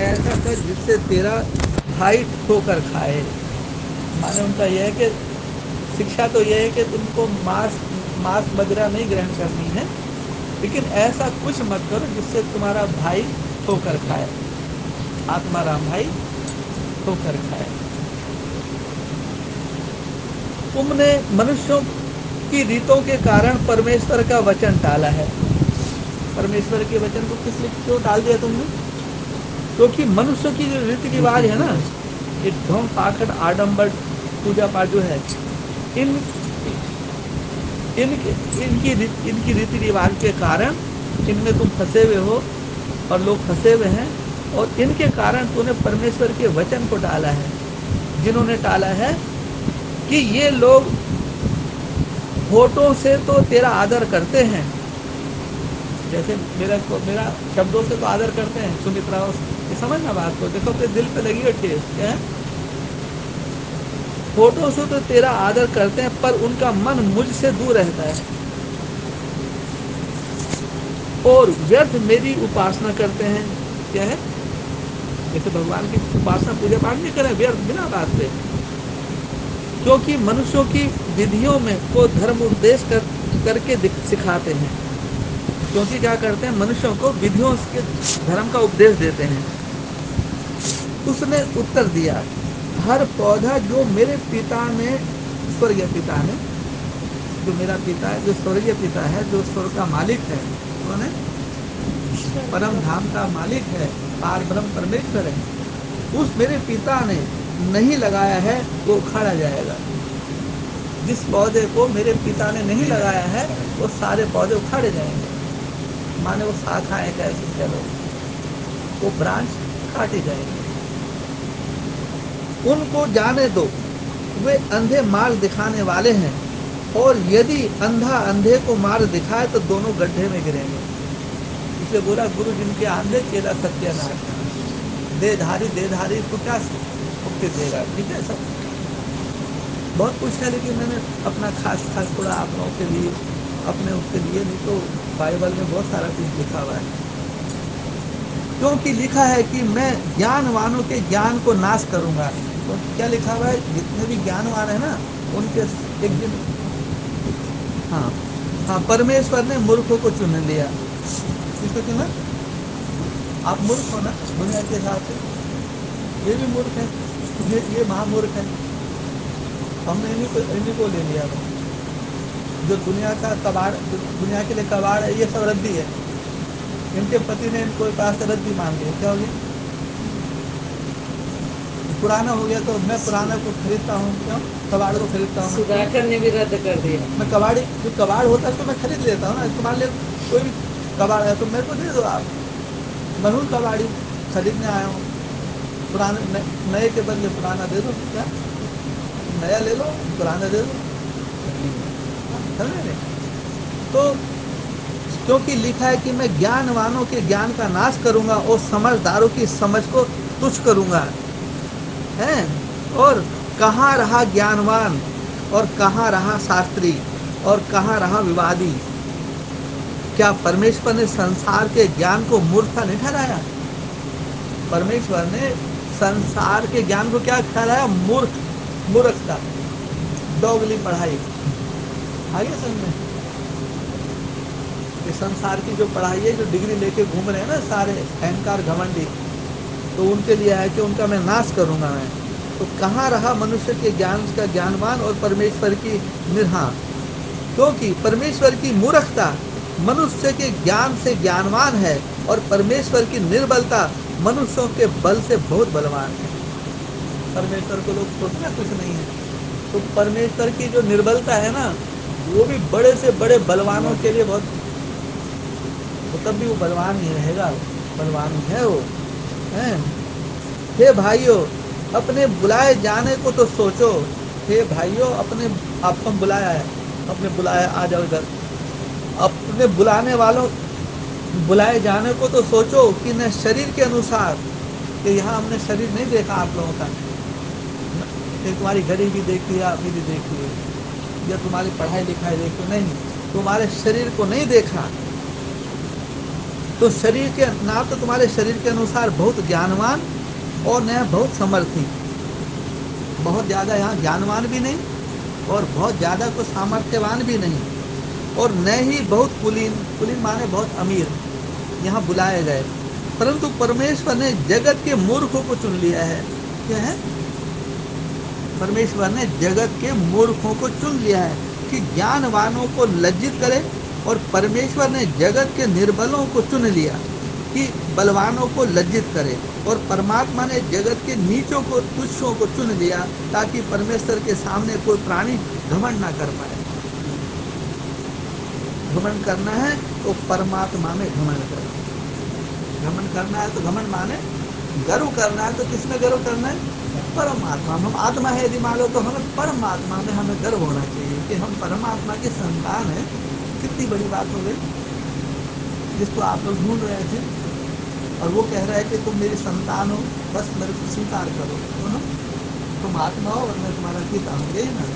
ऐसा कर जिससे तेरा भाई ठोकर खाए। माने उनका यह है कि शिक्षा तो यह है कि तुमको मांस मदिरा नहीं ग्रहण करनी है, लेकिन ऐसा कुछ मत करो जिससे तुम्हारा भाई ठोकर खाए, आत्माराम भाई ठोकर खाए। तुमने मनुष्यों की रीतों के कारण परमेश्वर का वचन टाला है। परमेश्वर के वचन को किस लिए क्यों टाल दिया तुमने? क्योंकि मनुष्य की जो रीति रिवाज है ना, ये ढोंग पाखंड आडंबर पूजा पाठ जो है, इन इनकी रीति रिवाज के कारण इनमें तुम फंसे हुए हो और लोग फंसे हुए हैं, और इनके कारण तूने परमेश्वर के वचन को टाला है। जिन्होंने टाला है कि ये लोग होठों से तो तेरा आदर करते हैं, जैसे मेरा शब्दों से तो आदर करते हैं, सुमित्रा ये समझना बात को, देखो अपने दिल पे लगी है ठेस। क्या है? होठों से तो तेरा आदर करते हैं, पर उनका मन मुझसे दूर रहता है और व्यर्थ मेरी उपासना करते हैं। क्या है? जैसे भगवान की उपासना पूजा पाठ नहीं करें व्यर्थ बिना बात पे, क्योंकि मनुष्यों की विधियों में को धर्म उपदेश करके सिखाते हैं। क्योंकि क्या करते हैं, मनुष्यों को विधियों के धर्म का उपदेश देते हैं। उसने उत्तर दिया, हर पौधा जो मेरे पिता ने, स्वर्गीय पिता ने, जो मेरा पिता है, जो स्वर्गीय पिता है, जो स्वर्ग का मालिक है, कौन है? परम धाम का मालिक है, पार ब्रह्म परमेश्वर है। उस मेरे पिता ने नहीं लगाया है वो उखाड़ा जाएगा। जिस पौधे को मेरे पिता ने नहीं लगाया है वो सारे पौधे उखाड़े जाएंगे। माने वो शाखाएं कैसे चलो, वो ब्रांच काटे जाएंगे। उनको जाने दो, वे अंधे मार्ग दिखाने वाले हैं, और यदि अंधा अंधे को मार्ग दिखाए तो दोनों गड्ढे में गिरेंगे। इसलिए बोला, गुरु जिनके आंधे चेला सत्यानाश, देधारी को क्या मुक्ति देगा। ठीक है, सब बहुत कुछ है, लेकिन मैंने अपना खास थोड़ा आप लोगों के लिए, अपने उसके लिए, नहीं तो बाइबल में बहुत सारा चीज लिखा हुआ है। क्योंकि लिखा है कि मैं ज्ञानवानों के ज्ञान को नाश करूंगा। तो क्या लिखा हुआ है? जितने भी ज्ञानवान है ना, उनके एक दिन, हाँ हाँ, परमेश्वर ने मूर्खों को चुन लिया। किसको चुना? आप मूर्ख हो ना दुनिया के हिसाब से, ये भी मूर्ख है, ये महामूर्ख है। हमने इन्हीं को ले लिया था। जो दुनिया का कबाड़, दुनिया के लिए कबाड़ है, ये सब रद्दी है। इनके पति ने इनको पास से रद्दी मांग लिया। क्या हो गया? पुराना हो गया, तो मैं पुराना को खरीदता हूँ, क्यों? कबाड़ को खरीदता हूँ। सुधाकर ने भी रद्द कर दिया। मैं कबाड़ी, जो कबाड़ होता है तो मैं खरीद लेता हूँ ना। तुम्हारे लिए कोई भी कबाड़ है तो मेरे को दे दो आप, मैं हूँ कबाड़ी, खरीदने आया हूँ। पुराने नए के बदले पुराना दे दो। क्या? नया ले लो, पुराना दे दो। समझे नहीं? तो क्योंकि लिखा है कि मैं ज्ञानवानों के ज्ञान का नाश करूंगा और समझदारों की समझ को तुच्छ करूंगा। है? और कहाँ रहा ज्ञानवान, और कहाँ रहा शास्त्री, और कहाँ रहा विवादी? क्या परमेश्वर ने संसार के ज्ञान को मूर्खता नहीं ठहराया? परमेश्वर ने संसार के ज्ञान को क्या ठहराया? मूर्खता, दोगली पढ़ाई। आगे समझ, ये संसार की जो पढ़ाई है, जो डिग्री लेके घूम रहे हैं ना सारे अहंकार घमंडी, तो उनके लिए है कि उनका मैं नाश करूंगा मैं। तो कहाँ रहा मनुष्य के ज्ञान का ज्ञानवान और परमेश्वर की निर्हा? क्योंकि परमेश्वर की मूर्खता मनुष्य के ज्ञान से ज्ञानवान है, और परमेश्वर की निर्बलता मनुष्यों के बल से बहुत बलवान है। परमेश्वर को लोग सोचना कुछ नहीं है, तो परमेश्वर की जो निर्बलता है ना, वो भी बड़े से बड़े बलवानों के लिए बहुत, तो तब भी वो बलवान ही रहेगा, बलवान ही है वो। है? हे भाइयों, अपने बुलाए जाने को तो सोचो। हे भाइयों, अपने आपको बुलाया है, अपने बुलाया, आ जाओ इधर। अपने बुलाने वालों, बुलाए जाने को तो सोचो कि न शरीर के अनुसार, कि यहाँ हमने शरीर नहीं देखा आप लोगों का, कि तुम्हारी घड़ी भी देखी है, अभी भी देखी है, या तुम्हारी पढ़ाई लिखाई देखी नहीं, तुम्हारे शरीर को नहीं देखा। तो शरीर के ना तो तुम्हारे शरीर के अनुसार बहुत ज्ञानवान और न बहुत समर्थी, बहुत ज़्यादा यहाँ ज्ञानवान भी नहीं और बहुत ज़्यादा कुछ सामर्थ्यवान भी नहीं, और न ही बहुत कुलीन, कुलीन माने बहुत अमीर यहाँ बुलाए गए। परंतु परमेश्वर ने जगत के मूर्खों को चुन लिया है। क्या है? परमेश्वर ने जगत के मूर्खों को चुन लिया है कि ज्ञानवानों को लज्जित करे, और परमेश्वर ने जगत के निर्बलों को चुन लिया कि बलवानों को लज्जित करे, और परमात्मा ने जगत के नीचों को, तुच्छों को चुन लिया ताकि परमेश्वर के सामने कोई प्राणी घमंड ना कर पाए। घमंड करना है तो परमात्मा में घमंड करो। घमंड करना है तो घमंड माने गर्व करना है, तो किसमें गर्व करना है? परमात्मा। हम आत्मा है यदि मान लो तो हमें परमात्मा में हमें गर्व होना चाहिए कि हम परमात्मा के संतान हैं। कितनी बड़ी बात हो गई, जिसको आप लोग ढूंढ रहे थे और वो कह रहा है कि तुम मेरी संतान हो, बस मेरे को स्वीकार करो। तुम आत्मा हो और मैं तुम्हारा पिता हूँ, यही ना।